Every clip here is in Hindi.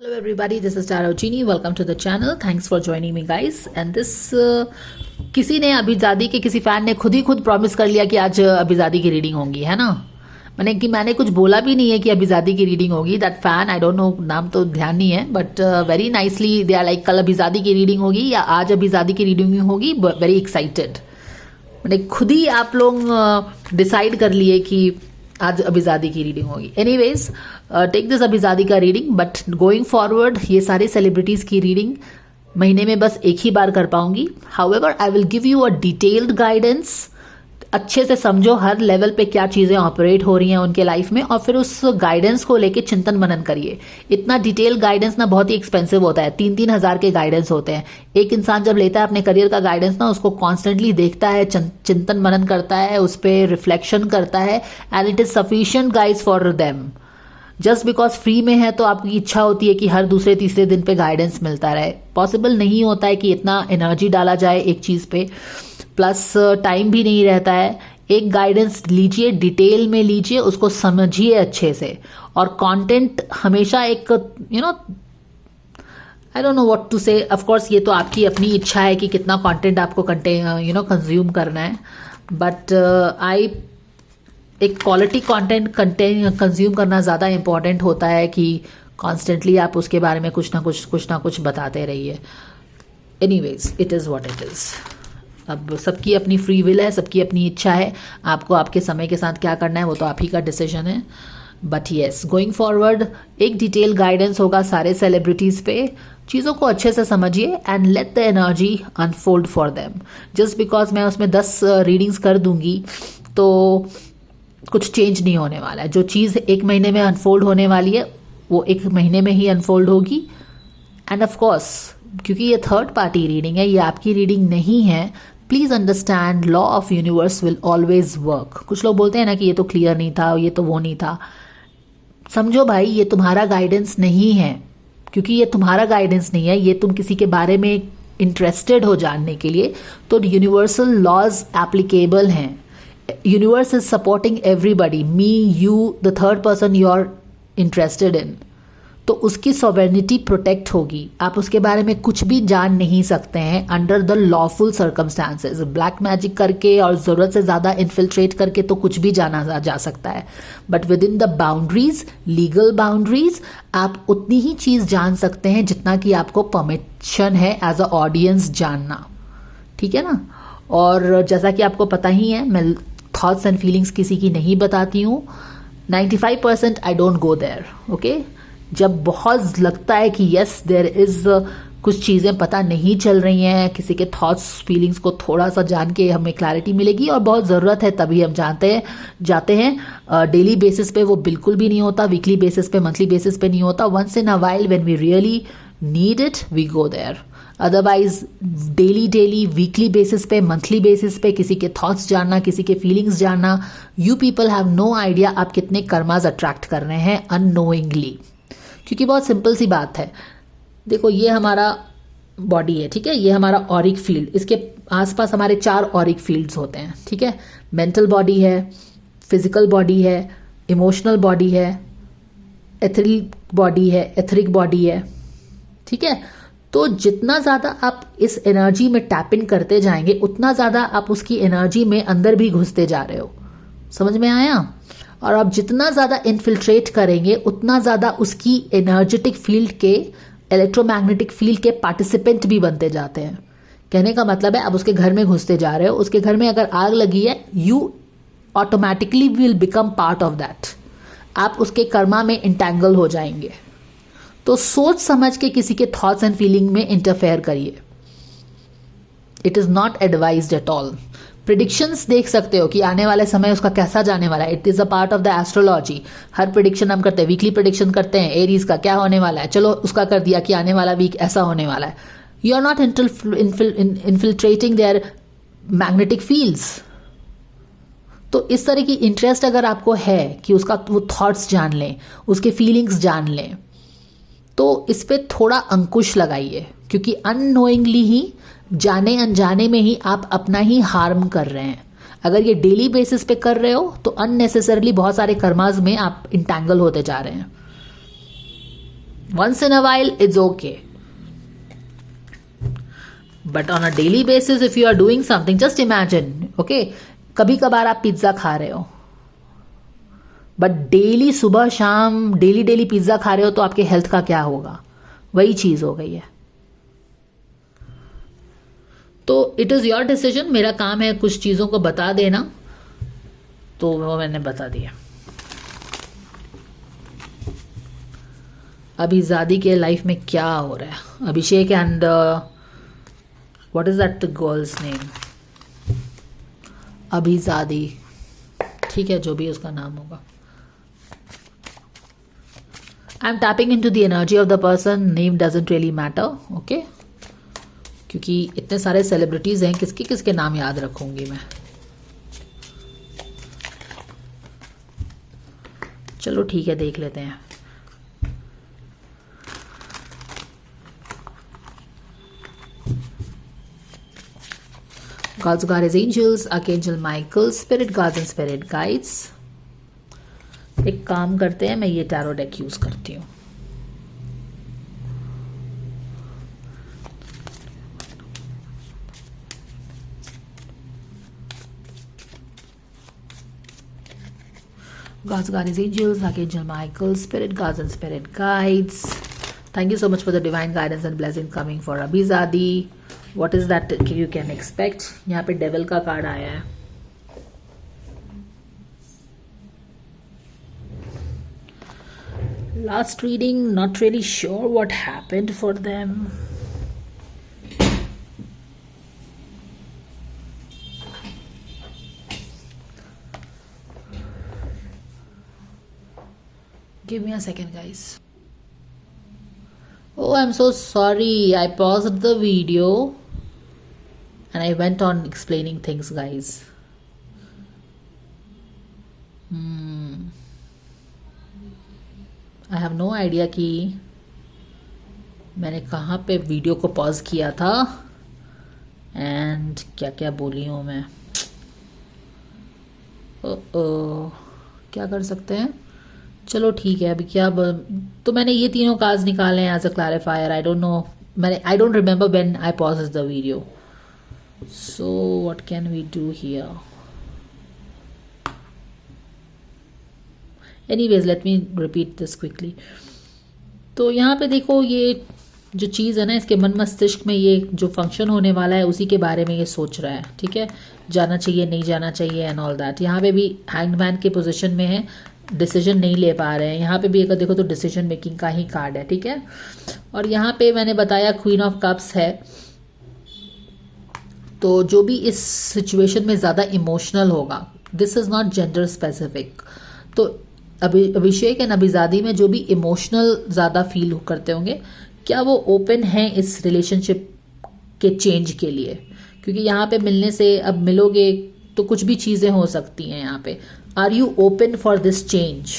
Hello everybody, this is Tara Genie. Welcome to the channel. Thanks for joining me guys. And this किसी ने अभिजादी के किसी फैन ने खुद प्रॉमिस कर लिया कि आज अभिजादी की रीडिंग होगी, है ना। मैंने कुछ बोला भी नहीं है कि अभिजादी की रीडिंग होगी. That fan, I don't know, नाम तो ध्यान नहीं है, but very nicely they are like कल अभिजादी की रीडिंग होगी या आज अभिजादी की रीडिंग होगी. Very excited. मैंने खुद ही आप लोग डिसाइड कर लिए कि आज अभिजादी की रीडिंग होगी. एनीवेज, टेक दिस अभिजादी का रीडिंग. बट गोइंग फॉरवर्ड ये सारे सेलिब्रिटीज की रीडिंग महीने में बस एक ही बार कर पाऊंगी. However I will give you a detailed guidance. अच्छे से समझो हर लेवल पे क्या चीज़ें ऑपरेट हो रही हैं उनके लाइफ में, और फिर उस गाइडेंस को लेके चिंतन मनन करिए. इतना डिटेल गाइडेंस ना बहुत ही एक्सपेंसिव होता है. 3-3 हज़ार के गाइडेंस होते हैं. एक इंसान जब लेता है अपने करियर का गाइडेंस ना, उसको कॉन्स्टेंटली देखता है, चिंतन मनन करता है, उस पर रिफ्लेक्शन करता है, and it is sufficient guides for them. Just because free में है तो आपकी इच्छा होती है कि हर दूसरे तीसरे दिन पे गाइडेंस मिलता रहे. पॉसिबल नहीं होता है कि इतना एनर्जी डाला जाए एक चीज़ पे, प्लस टाइम भी नहीं रहता है. एक गाइडेंस लीजिए, डिटेल में लीजिए, उसको समझिए अच्छे से. और कंटेंट हमेशा एक I don't know what to say. Of course ये तो आपकी अपनी इच्छा है कि कितना कंटेंट आपको कंज्यूम करना है, बट एक क्वालिटी कंटेंट कंज्यूम करना ज़्यादा इंपॉर्टेंट होता है कि कॉन्स्टेंटली आप उसके बारे में कुछ ना कुछ बताते रहिए. Anyways, it is what it is. अब सबकी अपनी फ्री विल है, सबकी अपनी इच्छा है. आपको आपके समय के साथ क्या करना है वो तो आप ही का डिसीजन है. बट येस, गोइंग फॉरवर्ड एक डिटेल गाइडेंस होगा सारे सेलिब्रिटीज़ पे. चीज़ों को अच्छे से समझिए and let the energy unfold for them. Just because मैं उसमें 10 रीडिंग्स कर दूंगी तो कुछ चेंज नहीं होने वाला है. जो चीज़ एक महीने में अनफोल्ड होने वाली है वो एक महीने में ही अनफोल्ड होगी. एंड ऑफ कोर्स क्योंकि ये थर्ड पार्टी रीडिंग है, ये आपकी रीडिंग नहीं है, please understand law of universe will always work. कुछ लोग बोलते हैं ना कि ये तो क्लियर नहीं था, ये तो वो नहीं था. समझो भाई, ये तुम्हारा गाइडेंस नहीं है. क्योंकि ये तुम्हारा गाइडेंस नहीं है, ये तुम किसी के बारे में इंटरेस्टेड हो जानने के लिए, तो यूनिवर्सल लॉज एप्लीकेबल हैं. Universe is supporting everybody, me, you, the third person you are interested in. तो उसकी सॉवरेनिटी प्रोटेक्ट होगी. आप उसके बारे में कुछ भी जान नहीं सकते हैं under the lawful circumstances. Black magic करके और ज़रूरत से ज़्यादा इन्फिल्ट्रेट करके तो कुछ भी जाना जा सकता है, but with in the boundaries, legal boundaries, आप उतनी ही चीज़ जान सकते हैं जितना कि आपको परमिशन है एज अ ऑडियंस जानना. ठीक है ना. और जैसा कि आपको पता ही है, मैं थॉट्स एंड फीलिंग्स किसी की नहीं बताती हूँ. 95% I don't go there. Okay. जब बहुत लगता है कि यस देयर इज कुछ चीज़ें पता नहीं चल रही हैं, किसी के थॉट्स फीलिंग्स को थोड़ा सा जान के हमें क्लैरिटी मिलेगी और बहुत ज़रूरत है, तभी हम जाते हैं. डेली बेसिस पे वो बिल्कुल भी नहीं होता, वीकली बेसिस पे, मंथली बेसिस पे नहीं होता. Once in a while when we really need it we go there. Otherwise daily weekly basis पे, मंथली बेसिस पे किसी के थॉट्स जानना, किसी के फीलिंग्स जानना, you people have no idea आप कितने कर्मास अट्रैक्ट कर रहे हैं अननोइंगली. क्योंकि बहुत सिंपल सी बात है. देखो, ये हमारा बॉडी है, ठीक है, ये हमारा ऑरिक फील्ड, इसके आसपास हमारे 4 ऑरिक फील्ड्स होते हैं. ठीक है. मेंटल बॉडी है, फिजिकल बॉडी है, इमोशनल बॉडी है, एथरिक बॉडी है. ठीक है. तो जितना ज़्यादा आप इस एनर्जी में टैप इन करते जाएंगे उतना ज़्यादा आप उसकी एनर्जी में अंदर भी घुसते जा रहे हो. समझ में आया. और आप जितना ज़्यादा इन्फिल्ट्रेट करेंगे उतना ज़्यादा उसकी एनर्जेटिक फील्ड के, इलेक्ट्रोमैग्नेटिक फील्ड के पार्टिसिपेंट भी बनते जाते हैं. कहने का मतलब है आप उसके घर में घुसते जा रहे हो. उसके घर में अगर आग लगी है, you automatically will become part of that. आप उसके कर्मा में इंटैंगल हो जाएंगे. तो सोच समझ के किसी के थॉट्स एंड फीलिंग में इंटरफेयर करिए. It is not advised at all. Predictions देख सकते हो कि आने वाले समय उसका कैसा जाने वाला है. It is a part of the astrology. Her prediction हम करते हैं, वीकली प्रिडिक्शन करते हैं. एरीज का क्या होने वाला है, चलो उसका कर दिया कि आने वाला वीक ऐसा होने वाला है. You are not infiltrating their magnetic fields. तो इस तरह की इंटरेस्ट अगर आपको है कि उसका वो थॉट्स जान लें, उसके फीलिंग्स जान लें, तो इस पर थोड़ा अंकुश लगाइए. क्योंकि अननोइंगली ही, जाने अनजाने में ही आप अपना ही हार्म कर रहे हैं. अगर ये डेली बेसिस पे कर रहे हो तो अननेसेसरली बहुत सारे कर्मास में आप इंटैंगल होते जा रहे हैं. once in a while it's okay, but on a daily basis if you are doing something, just imagine, okay, कभी कभार आप पिज्ज़ा खा रहे हो, बट डेली सुबह शाम डेली डेली पिज्ज़ा खा रहे हो तो आपके हेल्थ का क्या होगा? वही चीज़ हो गई है। तो इट इज़ योर डिसीजन। मेरा काम है कुछ चीज़ों को बता देना, तो वो मैंने बता दिया। अभिजादी के लाइफ में क्या हो रहा है? Abhishek and what is that girl's name? Abhijadi, ठीक है, जो भी उसका नाम होगा। I am tapping into the energy of the person, name doesn't really matter, okay, क्योंकि इतने सारे सेलिब्रिटीज हैं, किसके किसके नाम याद रखूंगी मैं। चलो ठीक है, देख लेते हैं। God's guardians, angels, Archangel Michael, spirit guards and spirit guides। एक काम करते हैं, मैं ये टैरो डेक यूज करती हूँ। God's guardians, angels, Archangel Michael, spirit guards and spirit guides, thank you so much for the divine guidance and blessing coming for Abhizadi। What is that you can expect? यहाँ पे डेविल का कार्ड आया है। Last reading, not really sure what happened for them. Give me a second, guys. Oh, I'm so sorry. I paused the video and I went on explaining things, guys. I have no idea कि मैंने कहाँ पे वीडियो को पॉज किया था एंड क्या क्या बोली हूँ मैं। क्या कर सकते हैं? चलो ठीक है, अभी क्या तो मैंने ये तीनों कार्ड्स निकाले हैं as a clarifier. I don't know, I don't remember when I pause the video, so what can we do here? Anyways, let me repeat this quickly. तो यहाँ पे देखो, ये जो चीज़ है ना, इसके मन मस्तिष्क में ये जो फंक्शन होने वाला है उसी के बारे में ये सोच रहा है, ठीक है, जाना चाहिए नहीं जाना चाहिए एंड ऑल दैट। यहाँ पे भी हैंग्ड मैन के पोजीशन में है, डिसीजन नहीं ले पा रहे हैं। यहाँ पे भी अगर देखो तो डिसीजन मेकिंग का ही कार्ड है, ठीक है। और यहाँ पे मैंने बताया क्वीन ऑफ कप्स है, तो जो भी इस सिचुएशन में ज़्यादा इमोशनल होगा, this is not gender specific, तो अभिषेक एंड अभिजादी में जो भी इमोशनल ज़्यादा फील करते होंगे, क्या वो ओपन हैं इस रिलेशनशिप के चेंज के लिए? क्योंकि यहाँ पे मिलने से, अब मिलोगे तो कुछ भी चीज़ें हो सकती हैं यहाँ पे। Are you open for this change?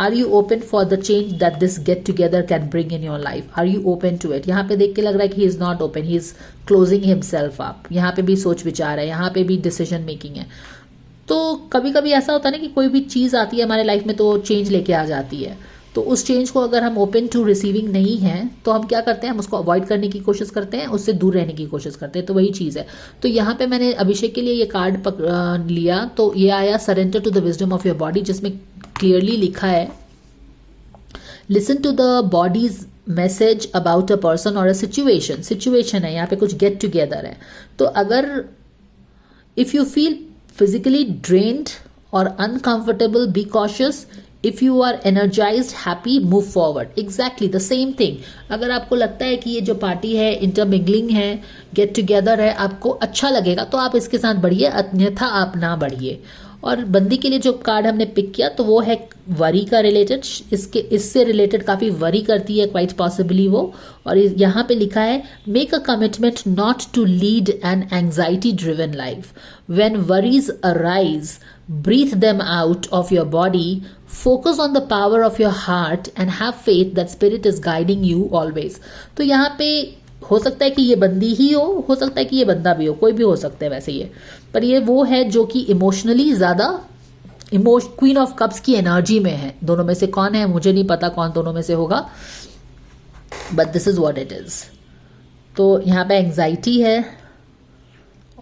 Are you open for the change that this get together can bring in your life? Are you open to it? यहाँ पे देख के लग रहा है कि he is not open, he is closing himself up. यहाँ पे भी सोच विचार है, यहाँ पे भी डिसीजन मेकिंग है। तो कभी कभी ऐसा होता है ना कि कोई भी चीज़ आती है हमारे लाइफ में तो चेंज लेके आ जाती है, तो उस चेंज को अगर हम ओपन टू रिसीविंग नहीं हैं तो हम क्या करते हैं, हम उसको अवॉइड करने की कोशिश करते हैं, उससे दूर रहने की कोशिश करते हैं। तो वही चीज़ है। तो यहाँ पे मैंने अभिषेक के लिए ये कार्ड लिया, तो ये आया surrender to the wisdom of your body, जिसमें क्लियरली लिखा है listen to the body's message about a person और अ सिचुएशन। सिचुएशन है यहाँ पे, कुछ गेट टुगेदर है। तो अगर if you feel physically drained or uncomfortable, be cautious. If you are energized, happy, move forward. Exactly the same thing. अगर आपको लगता है कि ये जो पार्टी है, इंटरमिंगलिंग है, गेट टुगेदर है, आपको अच्छा लगेगा तो आप इसके साथ बढ़िए, अन्यथा आप ना बढ़िए। और बंदी के लिए जो कार्ड हमने पिक किया तो वो है वरी का रिलेटेड, इससे रिलेटेड काफ़ी वरी करती है क्वाइट पॉसिबली वो। और यहाँ पे लिखा है make a commitment not to lead an anxiety driven life. When worries arise, breathe them out of your body, focus on the power of your heart and have faith that spirit is guiding you always. तो यहाँ पे हो सकता है कि ये बंदी ही हो सकता है कि ये बंदा भी हो, कोई भी हो सकता है वैसे ये, पर ये वो है जो कि इमोशनली ज़्यादा क्वीन ऑफ कप्स की एनर्जी में है। दोनों में से कौन है मुझे नहीं पता, कौन दोनों में से होगा, but this is what it is. तो यहाँ पे एंग्जाइटी है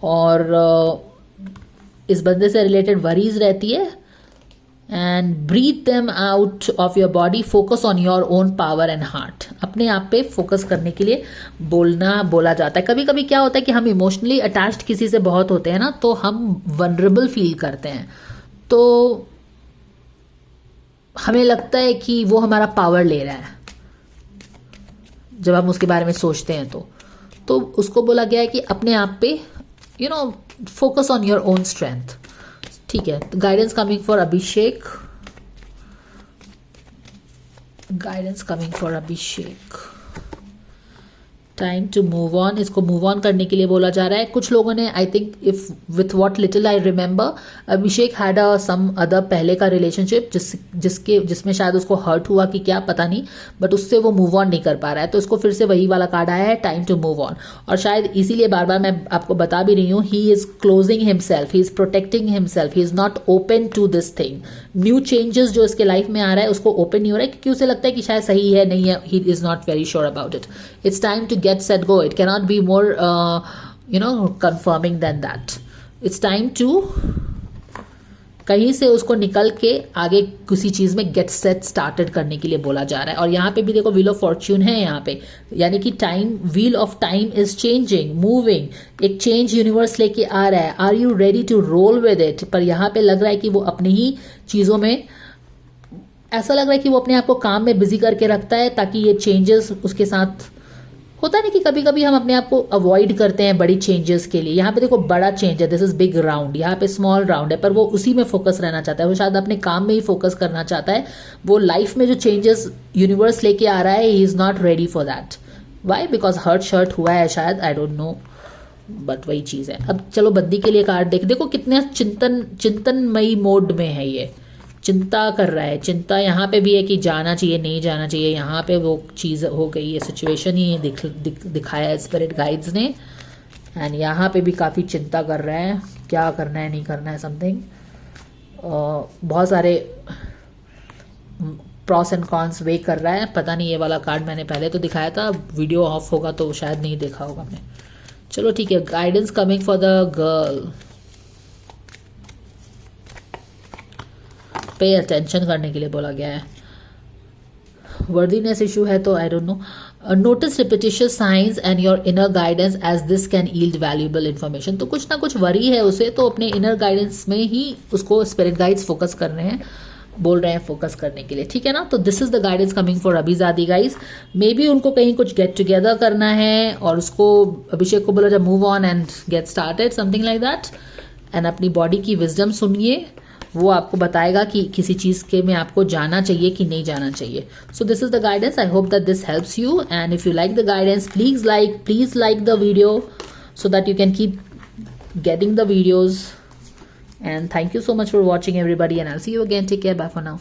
और इस बंदे से रिलेटेड वरीज रहती है। And breathe them out of your body, focus on your own power and heart. अपने आप पे फोकस करने के लिए बोला जाता है। कभी कभी क्या होता है कि हम इमोशनली अटैच्ड किसी से बहुत होते हैं ना, तो हम वनरेबल फील करते हैं, तो हमें लगता है कि वो हमारा पावर ले रहा है जब हम उसके बारे में सोचते हैं। तो उसको बोला गया है कि अपने आप पे focus on your own strength. ठीक है, guidance coming for Abhishek, guidance coming for Abhishek, time to move on. इसको मूव ऑन करने के लिए बोला जा रहा है। कुछ लोगों ने, I think if with what little I remember, Abhishek had some other पहले का रिलेशनशिप जिसमें शायद उसको हर्ट हुआ कि क्या पता नहीं, बट उससे वो मूव ऑन नहीं कर पा रहा है। तो इसको फिर से वही वाला कार्ड आया है, टाइम टू मूव ऑन। और शायद इसीलिए बार बार मैं आपको बता भी रही हूँ, he is closing himself, he is protecting himself, he is not open to this thing. New changes जो इसके लाइफ में आ रहा है उसको ओपन नहीं हो रहा है, क्योंकि उसे लगता है कि शायद सही है नहीं है, he is not very sure about it. It's time to get set go. It cannot be more confirming than that. It's time to कहीं से उसको निकल के आगे किसी चीज में गेट सेट स्टार्टेड करने के लिए बोला जा रहा है। और यहाँ पे भी देखो व्हील ऑफ फॉर्च्यून है यहाँ पे, यानी कि time, wheel of time is changing, moving, एक चेंज यूनिवर्स लेके आ रहा है। Are you ready to roll with it? पर यहाँ पे लग रहा है कि वो अपनी ही चीजों में, ऐसा लग रहा है कि वो अपने आप को काम में बिजी करके रखता है ताकि ये चेंजेस उसके साथ होता नहीं कि कभी कभी हम अपने आप को अवॉइड करते हैं बड़ी चेंजेस के लिए। यहाँ पे देखो बड़ा चेंज है, दिस इज बिग राउंड, यहाँ पे स्मॉल राउंड है, पर वो उसी में फोकस रहना चाहता है। वो शायद अपने काम में ही फोकस करना चाहता है। वो लाइफ में जो चेंजेस यूनिवर्स लेके आ रहा है, he is not ready for that. Why? Because hurt हुआ है शायद, आई डोंट नो, बट वही चीज है। अब चलो बंदी के लिए कार्ड देखो कितने चिंतनमयी मोड में है ये, चिंता कर रहा है। चिंता यहाँ पे भी है कि जाना चाहिए नहीं जाना चाहिए, यहाँ पे वो चीज़ हो गई है, सिचुएशन ही दिखाया है स्पिरिट गाइड्स ने। एंड यहाँ पे भी काफ़ी चिंता कर रहे हैं, क्या करना है नहीं करना है, समथिंग। बहुत सारे प्रॉस एंड कॉन्स वे कर रहा है। पता नहीं, ये वाला कार्ड मैंने पहले तो दिखाया था, वीडियो ऑफ होगा तो शायद नहीं देखा होगा हमने। चलो ठीक है, guidance coming for the girl, pay attention करने के लिए बोला गया है। वर्दीनेस इशू है तो I don't know. Notice repetitious signs and your inner guidance as this can yield valuable information. तो कुछ ना कुछ वरी है उसे, तो अपने इनर गाइडेंस में ही उसको स्पिरिट गाइड्स फोकस कर रहे हैं, बोल रहे हैं फोकस करने के लिए। ठीक है ना? तो this is the guidance coming for अभिजादी गाइज। मे बी उनको कहीं कुछ गेट टुगेदर करना है और उसको अभिषेक को बोला जाए move on and get started, something like that. And अपनी बॉडी की विजडम सुनिए, वो आपको बताएगा कि किसी चीज के में आपको जाना चाहिए कि नहीं जाना चाहिए। So this is the guidance. I hope that this helps you, and if you like the guidance please like the video so that you can keep getting the videos. And thank you so much for watching everybody, and I'll see you again. Take care. Bye for now.